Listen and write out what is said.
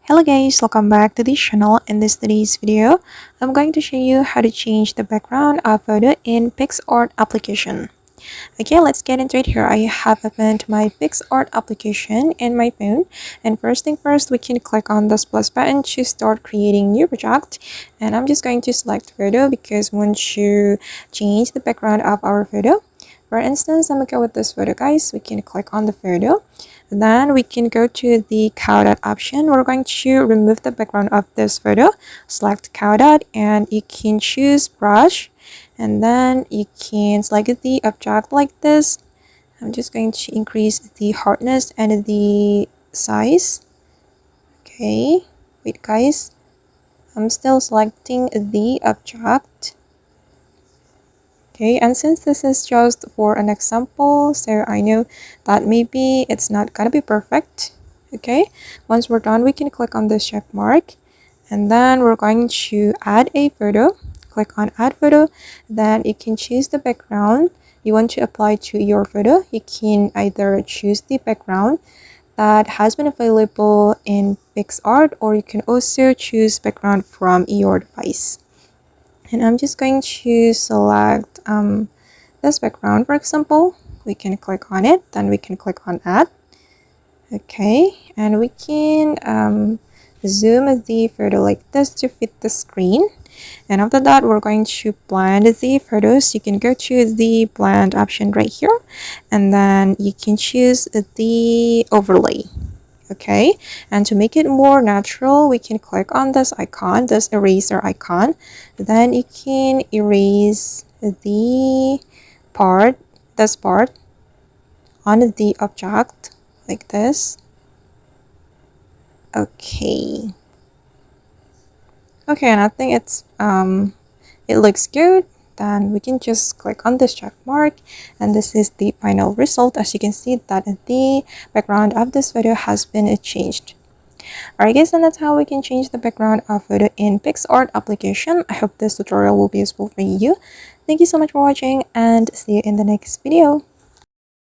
Hello guys, welcome back to this channel. In today's video, I'm going to show you how to change the background of photo in PicsArt application. Okay, let's get into it here. I have opened my PicsArt application in my phone, and first thing first, we can click on this plus button to start creating new project. And I'm just going to select photo because once you change the background of our photo, for instance, I'm gonna go with this photo, guys. We can click on the photo. Then we can go to the cow dot option. We're going to remove the background of this photo. Select cow dot and you can choose brush. And then you can select the object like this. I'm just going to increase the hardness and the size. Okay, wait guys. I'm still selecting the object. Okay, and since this is just for an example, so I know that maybe it's not gonna be perfect. Okay, once we're done, we can click on this check mark, and then we're going to add a photo. Click on add photo, then you can choose the background you want to apply to your photo. You can either choose the background that has been available in PicsArt, or you can also choose background from your device. And I'm just going to select this background, for example. We can click on it, then we can click on add. Okay, and we can zoom the photo like this to fit the screen. And after that, we're going to blend the photos. You can go to the blend option right here, and then you can choose the overlay. Okay, and to make it more natural, we can click on this icon, this eraser icon. Then you can erase the part, this part on the object like this. Okay, and I think it looks good. Then we can just click on this check mark, and this is the final result. As you can see that the background of this photo has been changed. Alright guys, and that's how we can change the background of photo in PicsArt application. I hope this tutorial will be useful for you. Thank you so much for watching, and see you in the next video.